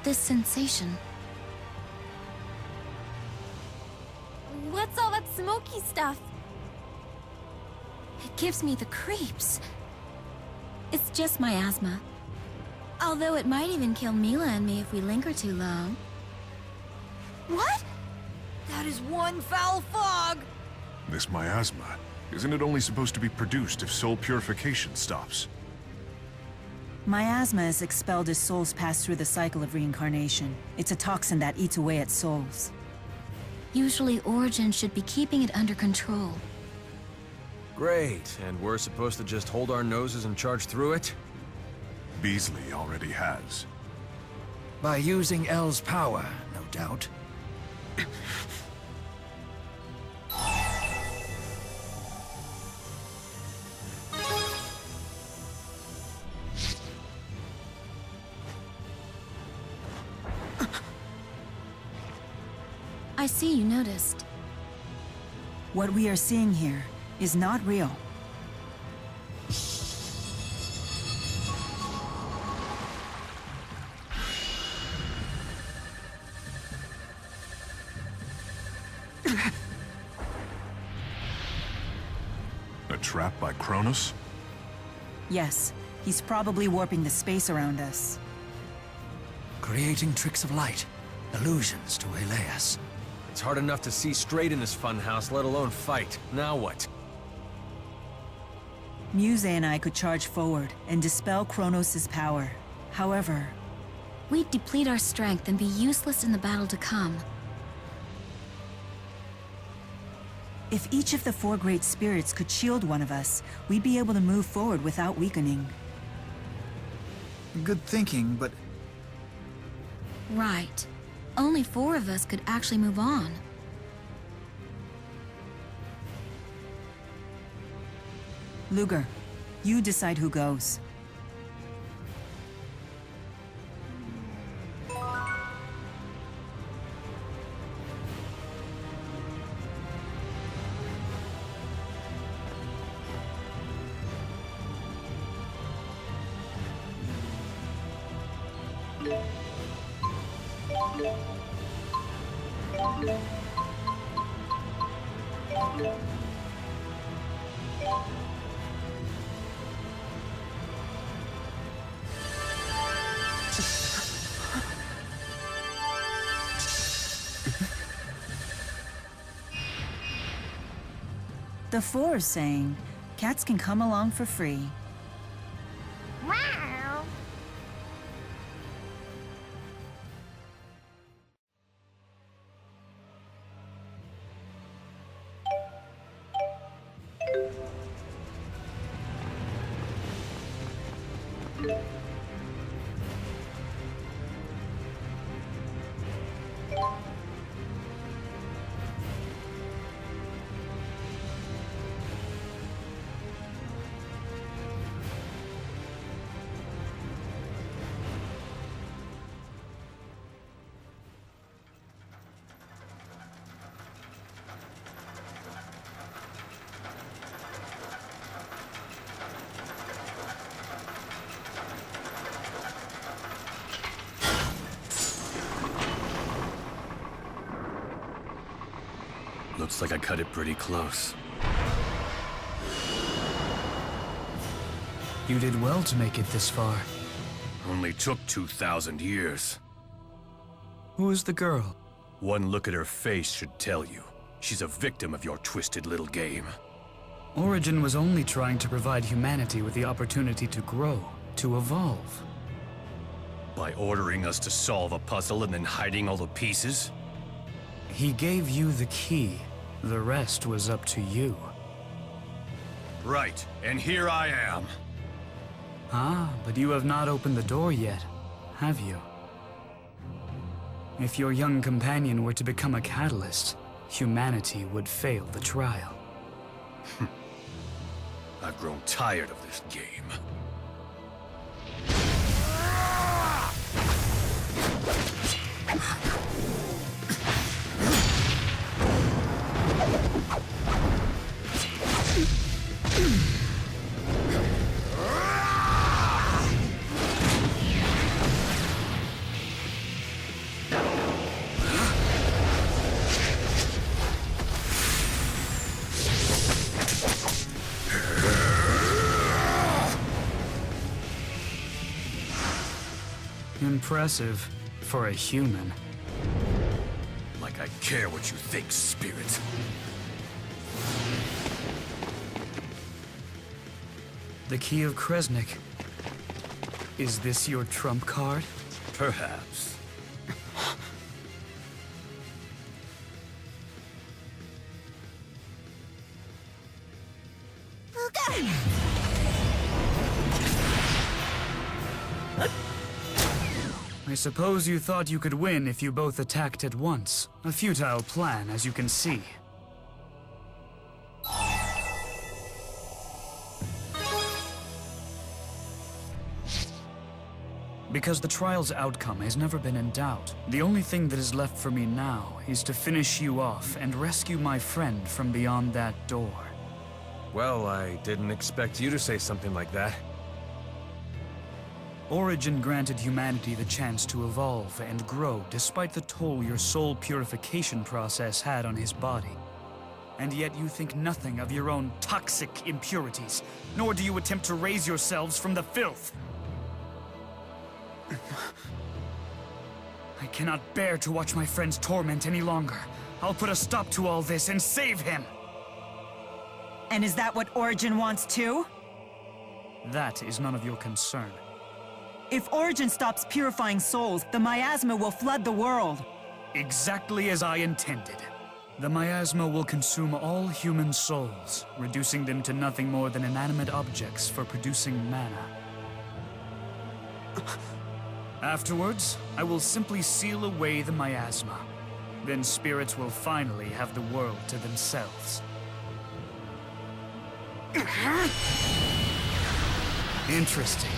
this sensation? What's all that smoky stuff? It gives me the creeps. It's just my asthma. Although it might even kill Mila and me if we linger too long. What? That is one foul fog! This miasma, isn't it only supposed to be produced if soul purification stops? Miasma is expelled as souls pass through the cycle of reincarnation. It's a toxin that eats away at souls. Usually Origin should be keeping it under control. Great, and we're supposed to just hold our noses and charge through it? Bisely already has. By using L's power, no doubt. I see you noticed. What we are seeing here is not real. A trap by Chronos? Yes, he's probably warping the space around us. Creating tricks of light, illusions to waylay us. It's hard enough to see straight in this funhouse, let alone fight. Now what? Muse and I could charge forward and dispel Chronos' power. However, We'd deplete our strength and be useless in the battle to come. if each of the four great spirits could shield one of us, we'd be able to move forward without weakening. Good thinking, but Right. Only 4 of us could actually move on. Luger, you decide who goes. The Four is saying, cats can come along for free. Looks like I cut it pretty close. You did well to make it this far. Only took 2,000 years. Who is the girl? One look at her face should tell you. She's a victim of your twisted little game. Origin was only trying to provide humanity with the opportunity to grow, to evolve. By ordering us to solve a puzzle and then hiding all the pieces? He gave you the key. The rest was up to you. Right, and here I am. Ah, but you have not opened the door yet, have you? If your young companion were to become a catalyst, humanity would fail the trial. I've grown tired of this game. Impressive. For a human. Like I care what you think, spirit. The Key of Kresnik. Is this your trump card? Perhaps. I suppose you thought you could win if you both attacked at once. A futile plan, as you can see. Because the trial's outcome has never been in doubt, the only thing that is left for me now is to finish you off and rescue my friend from beyond that door. Well, I didn't expect you to say something like that. Origin granted humanity the chance to evolve and grow despite the toll your soul purification process had on his body. And yet you think nothing of your own toxic impurities, nor do you attempt to raise yourselves from the filth. I cannot bear to watch my friend's torment any longer. I'll put a stop to all this and save him! And is that what Origin wants too? That is none of your concern. If Origin stops purifying souls, the miasma will flood the world. Exactly as I intended. The miasma will consume all human souls, reducing them to nothing more than inanimate objects for producing mana. Afterwards, I will simply seal away the miasma. Then spirits will finally have the world to themselves. Interesting.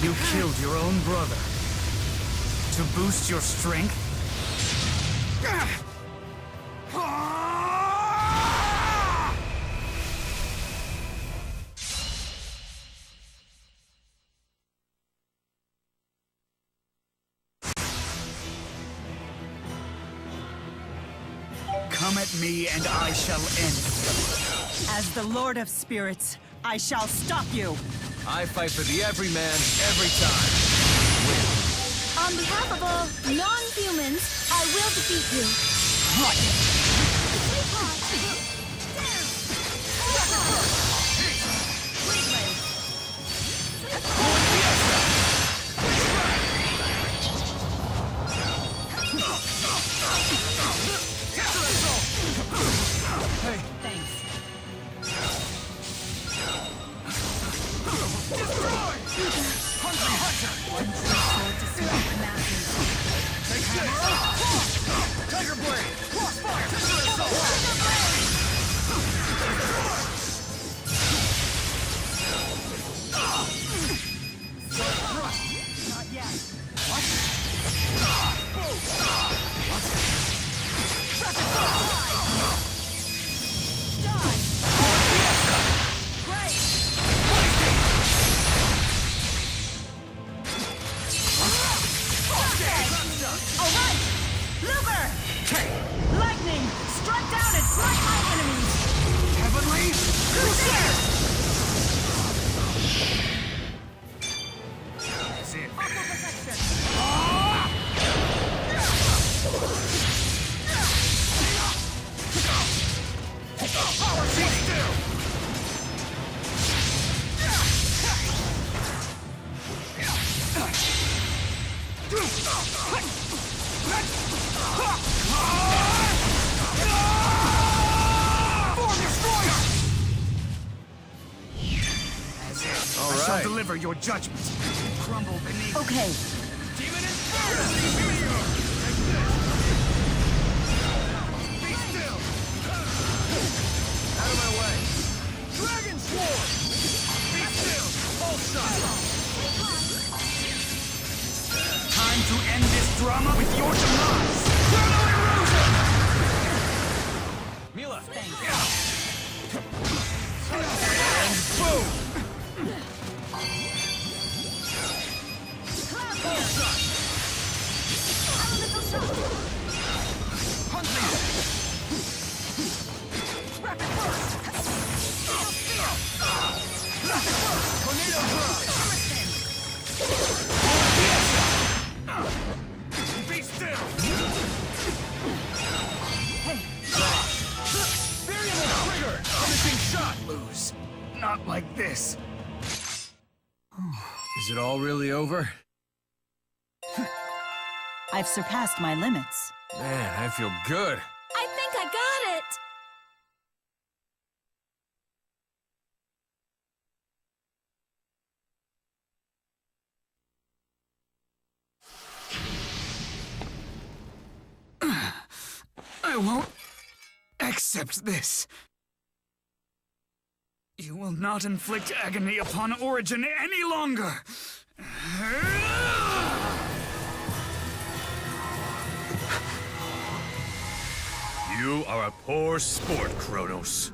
You killed your own brother. To boost your strength? Come at me and I shall end you. As the Lord of Spirits, I shall stop you. I fight for the everyman every time. On behalf of all non-humans, I will defeat you. I'll deliver your judgment. Crumble beneath. Okay. Demon Inferno! Be still! Out of my way! Dragon Sword! Be still! Hold shot! Time to end this drama with your demise! Chrono Erosion! Mila! And boom! Be still! Variable trigger! Finishing shot! Lose. Not like this. Is it all really over? I've surpassed my limits. Man, I feel good. I think I got it! I won't accept this. You will not inflict agony upon Origin any longer. You are a poor sport, Chronos.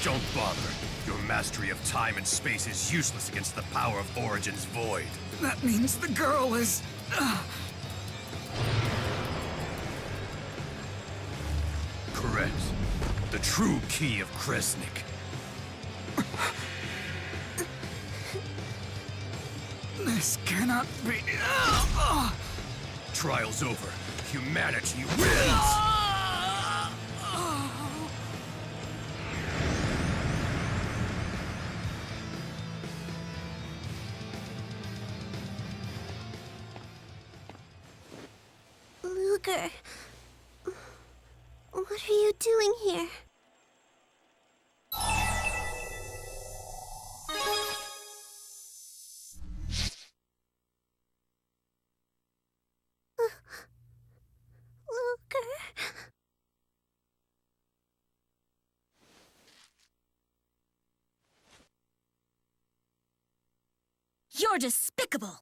Don't bother. Your mastery of time and space is useless against the power of Origin's void. That means the girl is... Correct. The true key of Kresnik. This cannot be... Trial's over. Humanity wins! Luger, what are you doing here? Luger. You're despicable!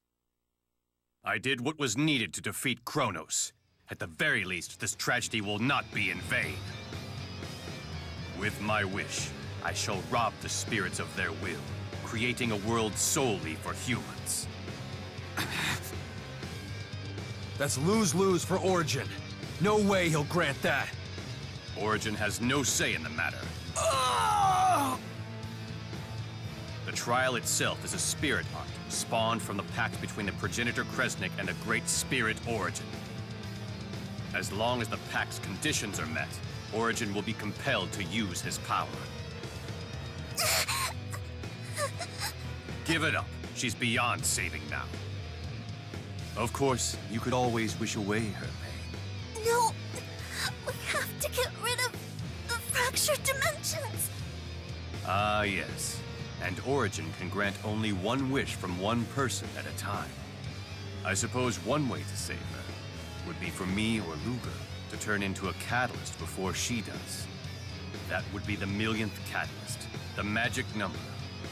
I did what was needed to defeat Chronos. At the very least, this tragedy will not be in vain. With my wish, I shall rob the spirits of their will, creating a world solely for humans. That's lose-lose for Origin. No way he'll grant that. Origin has no say in the matter. The trial itself is a spirit art, spawned from the pact between the progenitor Kresnik and a great spirit Origin. As long as the pact's conditions are met, Origin will be compelled to use his power. Give it up. She's beyond saving now. Of course, you could always wish away her pain. No, we have to get rid of the fractured dimensions. Ah, yes. And Origin can grant only one wish from one person at a time. I suppose one way to save her would be for me or Luger to turn into a catalyst before she does. That would be the millionth catalyst, the magic number,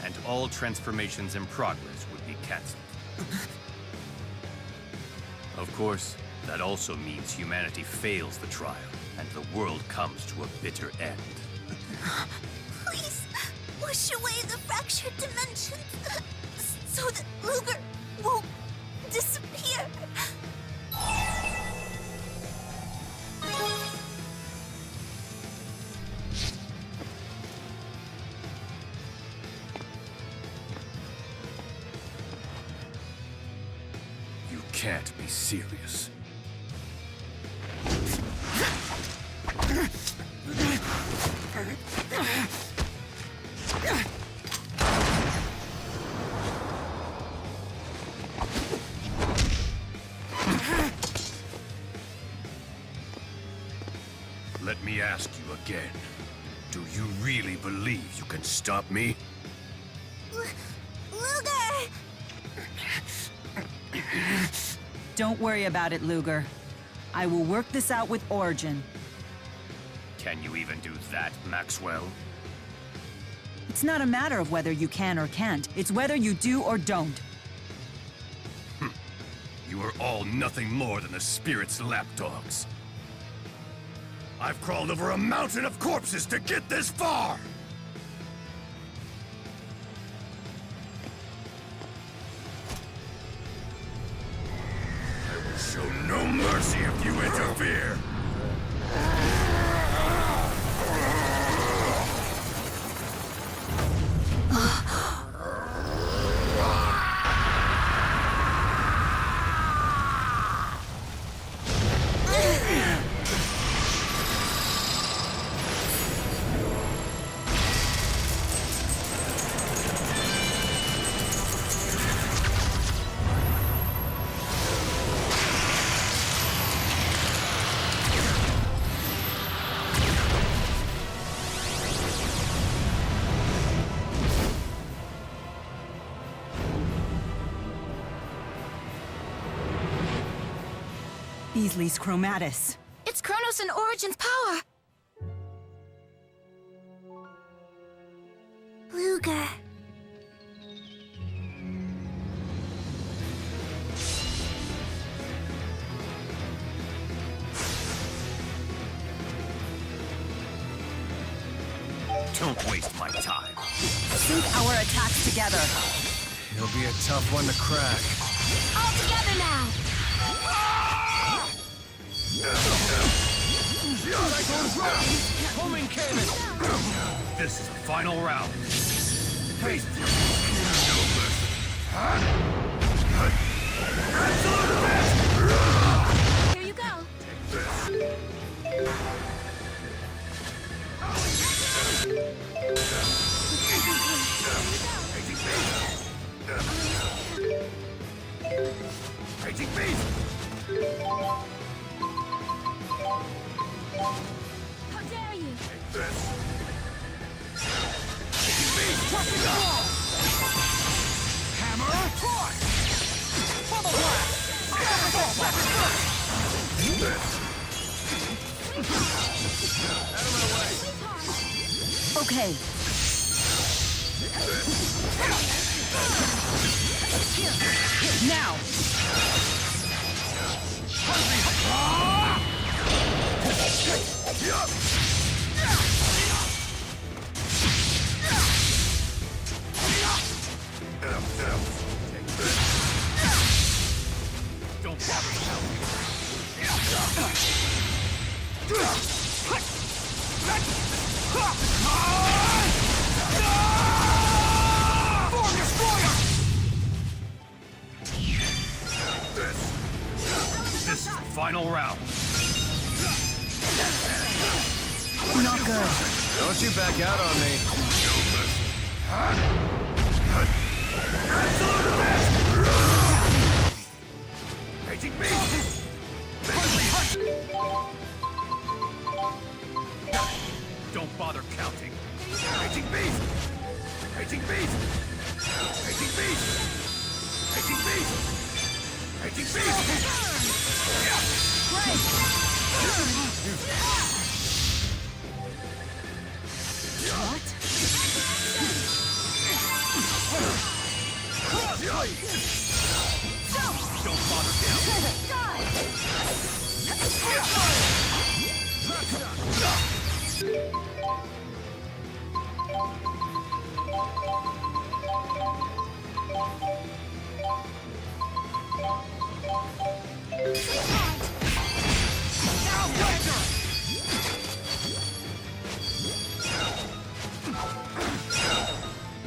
and all transformations in progress would be cancelled. Of course, that also means humanity fails the trial, and the world comes to a bitter end. Please, wash away the fractured dimensions so that Luger won't disappear. You can't be serious. Let me ask you again. Do you really believe you can stop me? Luger! Don't worry about it, Luger. I will work this out with Origin. Can you even do that, Maxwell? It's not a matter of whether you can or can't. It's whether you do or don't. You are all nothing more than the spirit's lapdogs. I've crawled over a mountain of corpses to get this far! I will show no mercy if you interfere! Bisely's Chromatis. It's Chronos and Origin's power! Luger. Don't waste my time. Sync our attacks together. He'll be a tough one to crack. All together now! Homing cannon! This is the final round. Face no Here you go! Raging beast! How dare you! Hammer! Toss! Bubble blast! Fireball! Rapid burst! Out of my way! Okay. Now! Don't bother shouting. Form Destroyer! This is the final round. Not good. Don't you back out on me. Raging beast! Don't bother counting. Raging beast! Raging beast! Raging beast! Raging beast! Raging beast! Don't bother counting.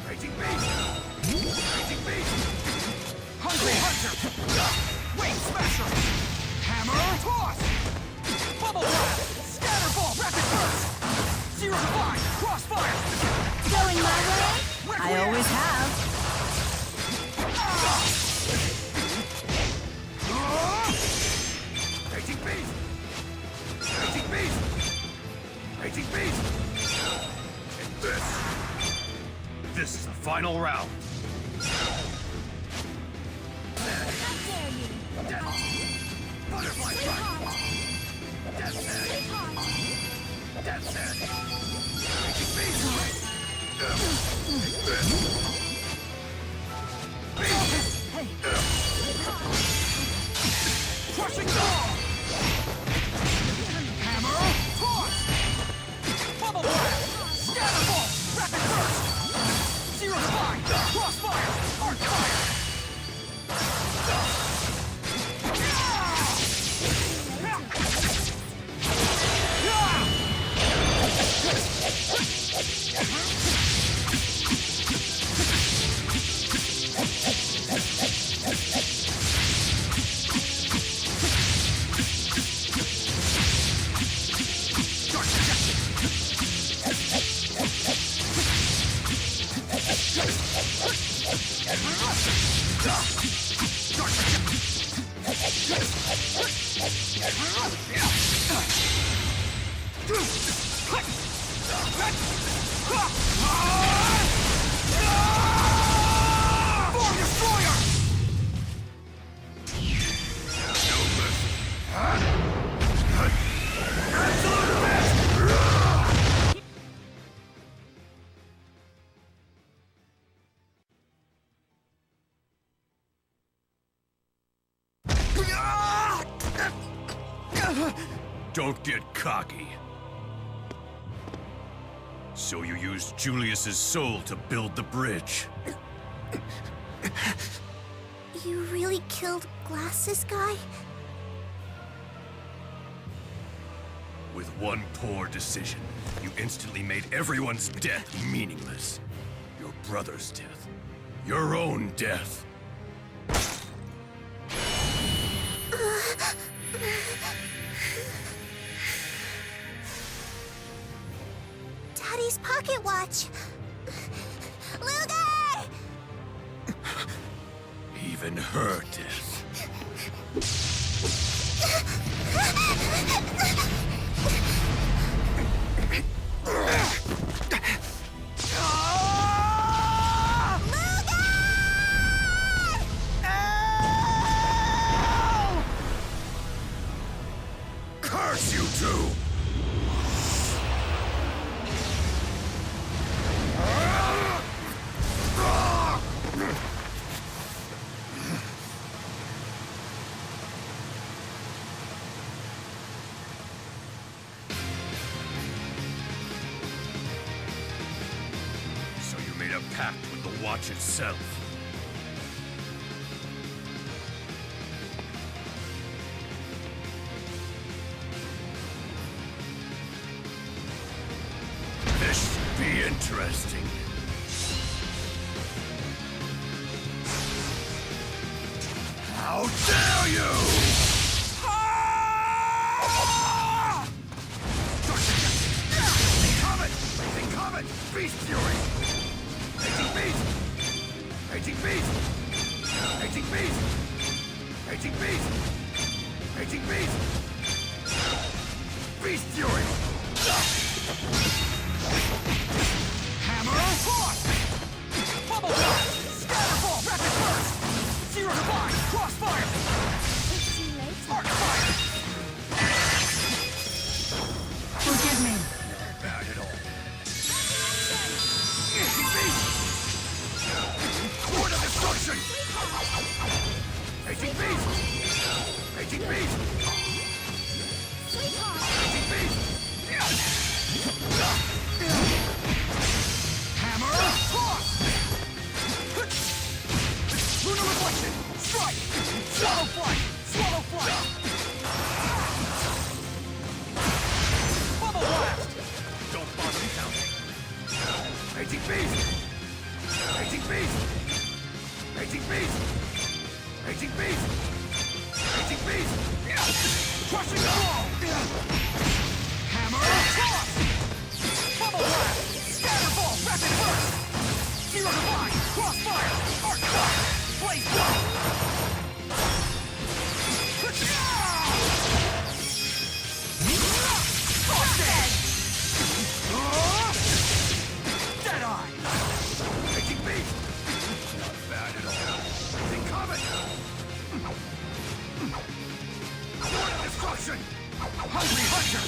Raging beast! Raging beast! Hungry Hunter! Wing Smasher! Hammer! Toss! Bubble Blast! Scatterball! Rapid Burst! Zero Divine! Crossfire! Going my way? I always have. Raging beast! Raging beast! Raging beast! And this is the final round. How dare you! Butterfly strike! Death's head! Death's head! Raging beast! Crushing ball! Hammer! Toss! Bubble blast! Scatter ball! Rapid burst! Zero divine! Crossfire! Arc fire! Don't get cocky. So you used Julius's soul to build the bridge. You really killed Glasses Guy? With one poor decision, you instantly made everyone's death meaningless. Your brother's death. Your own death. Daddy's pocket watch! Luger! Even her death. Curse you two! So you made a pact with the watch itself. This should be interesting. How dare you! Comet! Beast Fury! Aging Beast! Aging Beast! Aging Beast! Aging Beast! Aging Beast! Beast Fury! Hammer! Cross! Bubble blast! Scatter ball! Rapid burst! Zero divine! Crossfire! Arc fire! Forgive me. Not bad at all. Sword of Destruction! Aging Beast! Aging Beast! Aging Beast! Hammer! Cross! Lunar Reflection! Strike! Swallow Flight! Swallow Flight! Bubble Blast! Don't bother me counting. Aging Beast! Aging Beast! Aging Beast! Aging Beast! Aging Beast! Crushing Ball! Hammer! Cross! Bubble Blast! Scatter Ball! Rapid Burst! Zero Divine! Crossfire! Arc Fire! Blaze Blast! Deadeye! Aging Beast! Not bad at all. Aging Comet! Sword of Destruction! Hungry Hunter!